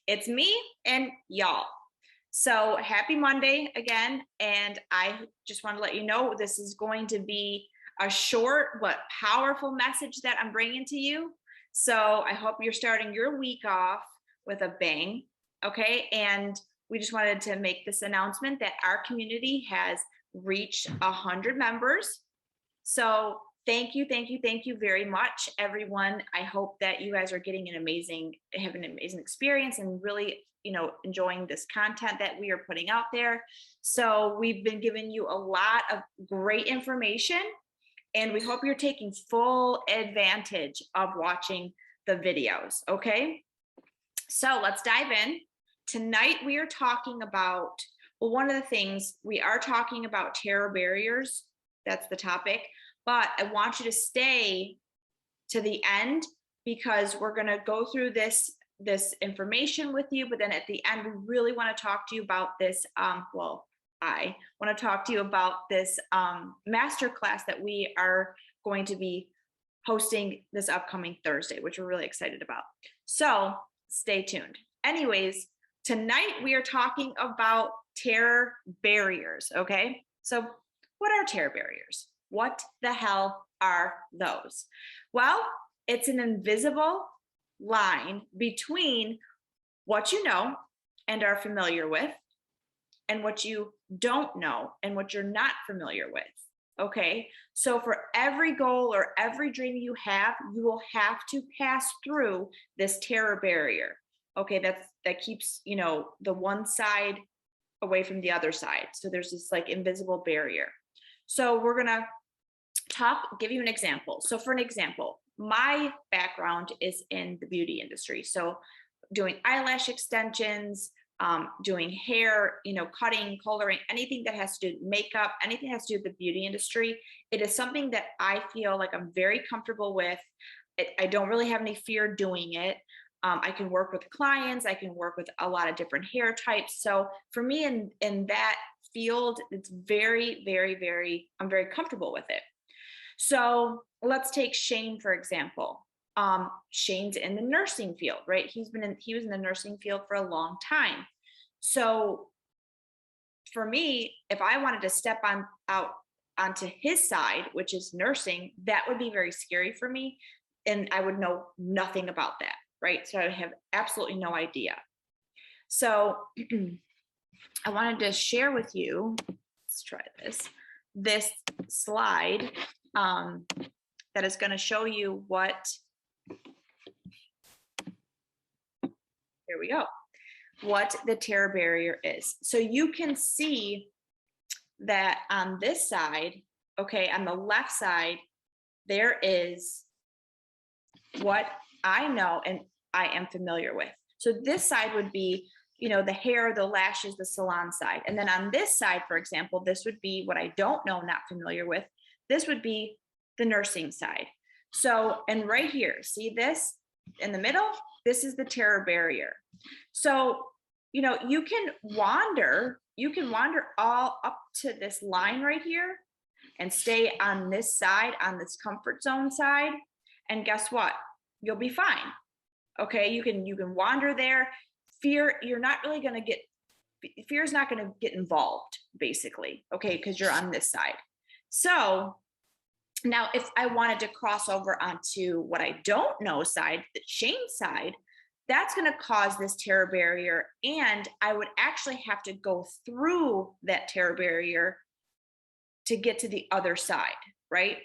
It's me and y'all. So happy Monday again. And I just want to let you know this is going to be a short but powerful message that I'm bringing to you. So I hope you're starting your week off with a bang. Okay. And we just wanted to make this announcement that our community has reached 100 members. So thank you very much, everyone. I hope that you guys are getting having an amazing experience and really, enjoying this content that we are putting out there. So we've been giving you a lot of great information, and we hope you're taking full advantage of watching the videos. Okay. So let's dive in. Tonight we are talking about, well, one of the things we are talking about terror barriers. That's the topic. But I want you to stay to the end because we're going to go through this information with you. But then at the end, we really want to talk to you about this. I want to talk to you about this masterclass that we are going to be hosting this upcoming Thursday, which we're really excited about. So stay tuned. Anyways, tonight we are talking about terror barriers. Okay. So what are terror barriers? What the hell are those? Well, it's an invisible line between what you know and are familiar with and what you don't know and what you're not familiar with. Okay. So for every goal or every dream you will have to pass through this terror barrier. Okay. That keeps, the one side away from the other side. So there's this like invisible barrier. So we're going to give you an example. So for an example, my background is in the beauty industry. So doing eyelash extensions, doing hair, cutting, coloring, anything that has to do with makeup, anything that has to do with the beauty industry. It is something that I feel like I'm very comfortable with. I don't really have any fear doing it. I can work with clients. I can work with a lot of different hair types. So for me in that field, it's very, very, very, I'm very comfortable with it. So let's take Shane, for example. Shane's in the nursing field, right? He was in the nursing field for a long time. So for me, if I wanted to step out onto his side, which is nursing, that would be very scary for me. And I would know nothing about that, right? So I would have absolutely no idea. So I wanted to share with you, let's try this slide that is going to show you here we go, what the terror barrier is. So you can see that on this side, okay, on the left side, there is what I know and I am familiar with. So this side would be, the hair, the lashes, the salon side. And then on this side, for example, this would be what I don't know, not familiar with. This would be the nursing side. So, and right here, see this in the middle? This is the terror barrier. So, you can wander all up to this line right here and stay on this side, on this comfort zone side. And guess what? You'll be fine. Okay. You can wander there. Fear is not going to get involved, basically. Okay. Because you're on this side. So now if I wanted to cross over onto what I don't know side, the Shane side, that's going to cause this terror barrier. And I would actually have to go through that terror barrier to get to the other side, right?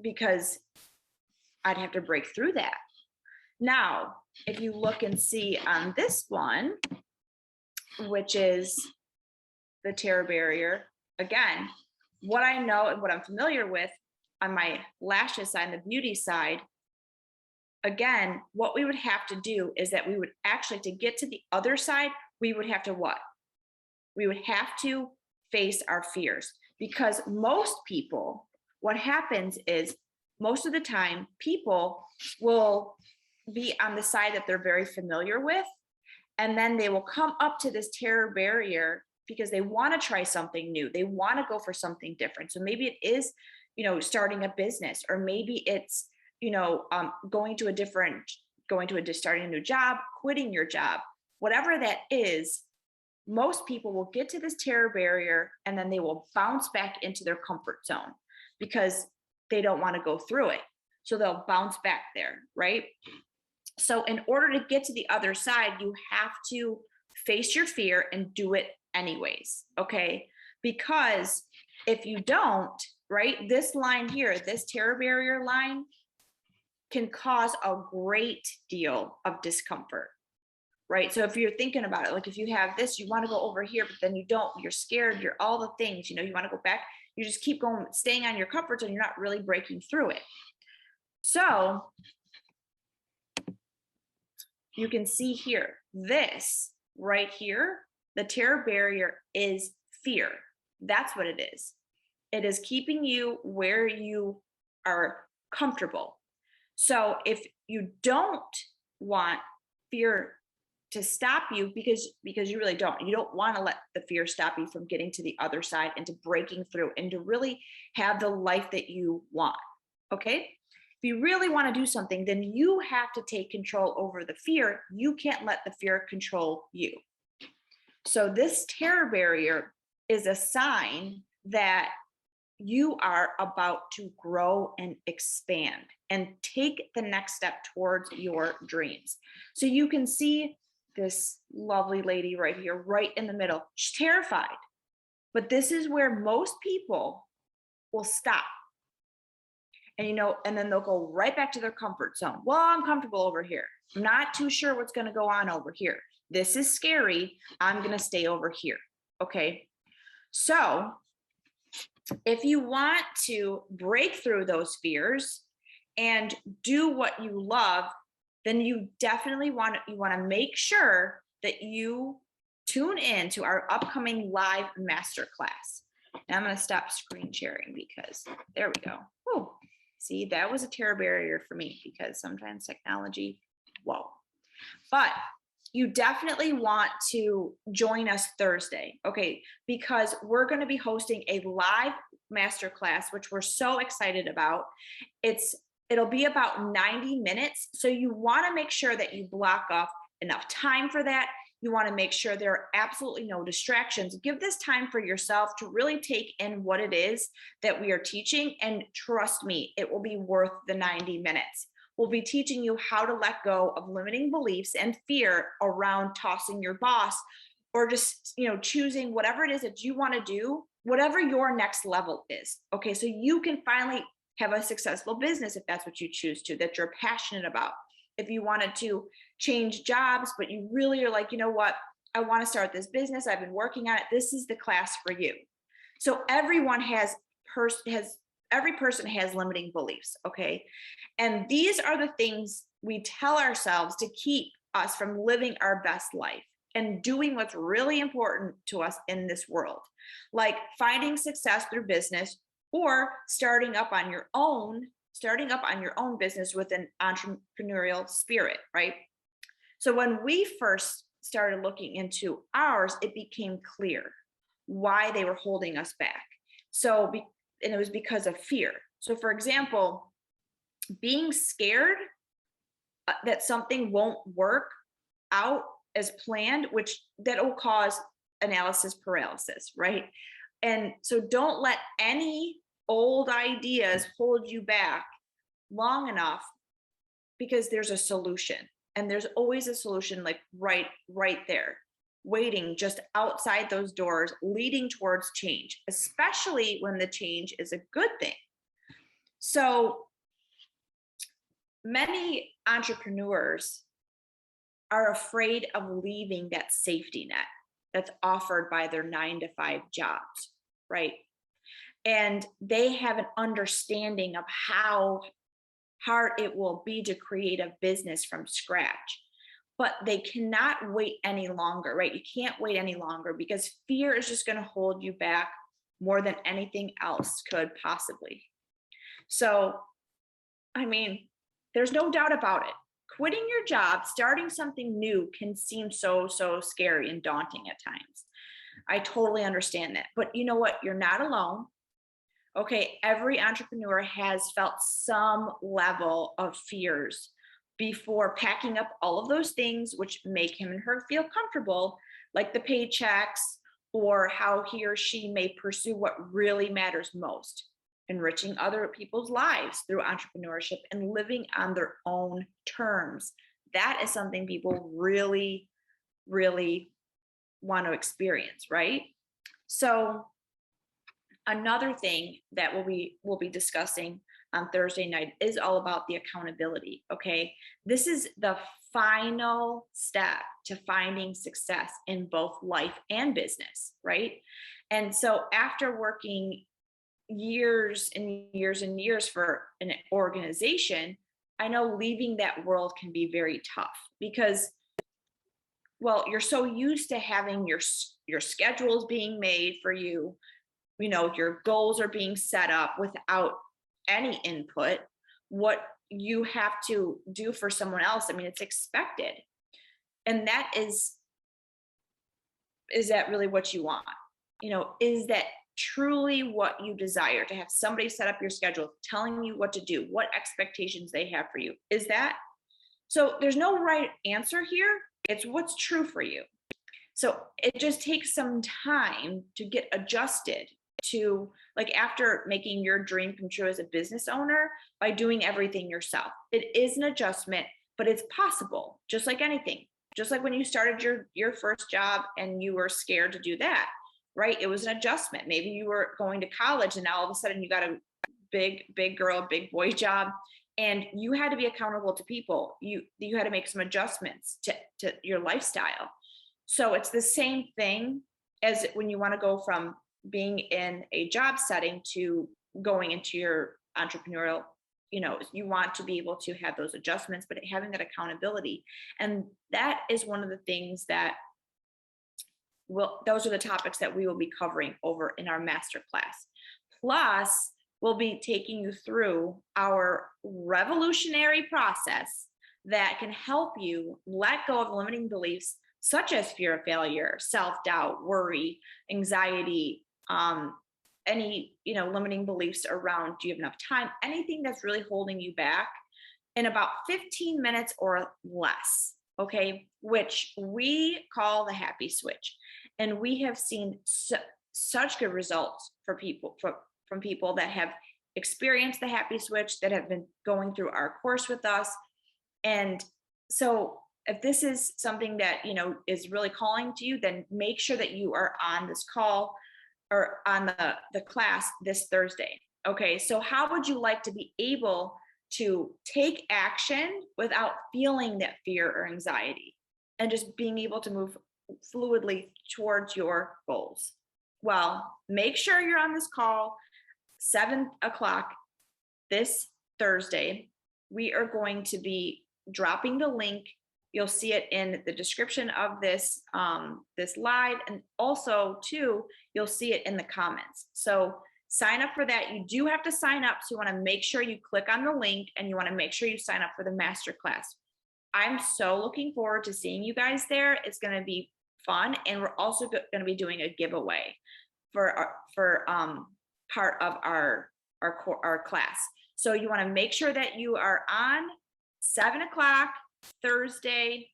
Because I'd have to break through that. Now, if you look and see on this one, which is the terror barrier, again, what I know and what I'm familiar with on my lashes side and the beauty side, again, what we would have to do is that we would actually, to get to the other side, we would have to what? We would have to face our fears, because most people, what happens is most of the time people will be on the side that they're very familiar with, and then they will come up to this terror barrier because they want to try something new. They want to go for something different. So maybe it is, starting a business, or maybe it's, going going to starting a new job, quitting your job, whatever that is, most people will get to this terror barrier and then they will bounce back into their comfort zone because they don't want to go through it. So they'll bounce back there, right? So in order to get to the other side, you have to face your fear and do it anyways, okay? Because if you don't, right, this line here, this terror barrier line can cause a great deal of discomfort, right? So if you're thinking about it, like if you have this, you want to go over here, but then you don't, you're scared, you're all the things, you want to go back, you just keep going, staying on your comfort zone, you're not really breaking through it. So you can see here, this right here, the terror barrier is fear. That's what it is. It is keeping you where you are comfortable. So if you don't want fear to stop you, because you really don't want to let the fear stop you from getting to the other side and to breaking through and to really have the life that you want. Okay. If you really want to do something, then you have to take control over the fear. You can't let the fear control you. So this terror barrier is a sign that you are about to grow and expand and take the next step towards your dreams. So you can see this lovely lady right here, right in the middle. She's terrified, but this is where most people will stop. And, and then they'll go right back to their comfort zone. Well, I'm comfortable over here. I'm not too sure what's going to go on over here. This is scary. I'm going to stay over here. Okay. So if you want to break through those fears and do what you love, then you definitely want to make sure that you tune in to our upcoming live masterclass. And I'm going to stop screen sharing because there we go. Oh, see, that was a terror barrier for me because sometimes technology, whoa. But you definitely want to join us Thursday, okay? Because we're going to be hosting a live masterclass, which we're so excited about. It'll be about 90 minutes. So you want to make sure that you block off enough time for that. You want to make sure there are absolutely no distractions. Give this time for yourself to really take in what it is that we are teaching. And trust me, it will be worth the 90 minutes. We'll be teaching you how to let go of limiting beliefs and fear around tossing your boss or just, choosing whatever it is that you want to do, whatever your next level is. Okay. So you can finally have a successful business if that's what you choose to, that you're passionate about. If you wanted to change jobs, but you really are like, you know what, I want to start this business. I've been working on it. This is the class for you. So every person has limiting beliefs. Okay. And these are the things we tell ourselves to keep us from living our best life and doing what's really important to us in this world, like finding success through business or starting up on your own business with an entrepreneurial spirit, right? So when we first started looking into ours, it became clear why they were holding us back. And it was because of fear. So for example, being scared that something won't work out as planned, that will cause analysis paralysis, right? And so don't let any old ideas hold you back long enough, because there's a solution, and there's always a solution, like right there, waiting just outside those doors, leading towards change, especially when the change is a good thing. So many entrepreneurs are afraid of leaving that safety net that's offered by their 9-to-5 jobs, right? And they have an understanding of how hard it will be to create a business from scratch, but they cannot wait any longer, right? You can't wait any longer because fear is just going to hold you back more than anything else could possibly. So, there's no doubt about it. Quitting your job, starting something new can seem so scary and daunting at times. I totally understand that. But you know what? You're not alone. Okay, every entrepreneur has felt some level of fears before packing up all of those things which make him and her feel comfortable, like the paychecks or how he or she may pursue what really matters most, enriching other people's lives through entrepreneurship and living on their own terms. That is something people really, really want to experience, right? So another thing that we'll be discussing on Thursday night is all about the accountability. Okay. This is the final step to finding success in both life and business, right? And so after working years and years and years for an organization, I know leaving that world can be very tough because, well, you're so used to having your schedules being made for you, you know, your goals are being set up without any input. What you have to do for someone else, I mean, it's expected. And that is that really what you want? You know, is that truly what you desire, to have somebody set up your schedule, telling you what to do, what expectations they have for you? Is that so? There's no right answer here. It's what's true for you. So it just takes some time to get adjusted to, like, after making your dream come true as a business owner by doing everything yourself. It is an adjustment, but it's possible, just like anything. Just like when you started your first job and you were scared to do that, right? It was an adjustment. Maybe you were going to college and now all of a sudden you got a big girl, big boy job, and you had to be accountable to people. You had to make some adjustments to your lifestyle. So it's the same thing as when you want to go from being in a job setting to going into your entrepreneurial, you know, you want to be able to have those adjustments, but having that accountability. And that is one of the things that those are the topics that we will be covering over in our masterclass. Plus, we'll be taking you through our revolutionary process that can help you let go of limiting beliefs such as fear of failure, self-doubt, worry, anxiety, any, you know, limiting beliefs around, do you have enough time, anything that's really holding you back, in about 15 minutes or less. Okay, which we call the happy switch. And we have seen such good results for people, from people that have experienced the happy switch, that have been going through our course with us. And so if this is something that, you know, is really calling to you, then make sure that you are on this call or on the class this Thursday. Okay, so how would you like to be able to take action without feeling that fear or anxiety, and just being able to move fluidly towards your goals? Well, make sure you're on this call 7 o'clock this Thursday. We are going to be dropping the link. You'll see it in the description of this this live, and also too, you'll see it in the comments. So sign up for that. You do have to sign up, so you want to make sure you click on the link, and you want to make sure you sign up for the masterclass. I'm so looking forward to seeing you guys there. It's going to be fun, and we're also going to be doing a giveaway for part of our class. So you want to make sure that you are on 7 o'clock Thursday,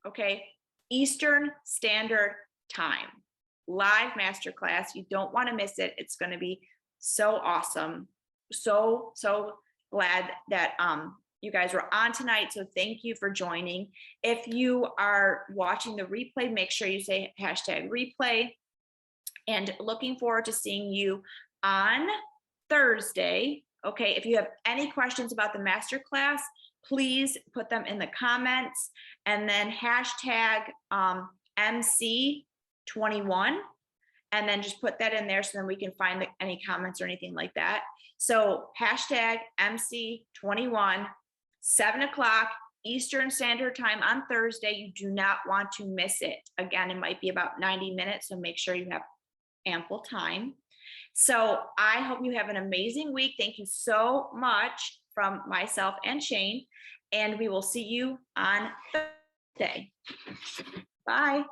okay, Eastern Standard Time, live masterclass. You don't want to miss it. It's going to be so awesome. So glad that you guys were on tonight. So thank you for joining. If you are watching the replay, make sure you say #replay. And looking forward to seeing you on Thursday. Okay, if you have any questions about the masterclass, please put them in the comments, and then #MC21, and then just put that in there so then we can find any comments or anything like that. So #MC21, 7 o'clock Eastern Standard Time on Thursday. You do not want to miss it. Again, it might be about 90 minutes, so make sure you have ample time. So I hope you have an amazing week. Thank you so much from myself and Shane, and we will see you on Thursday. Bye.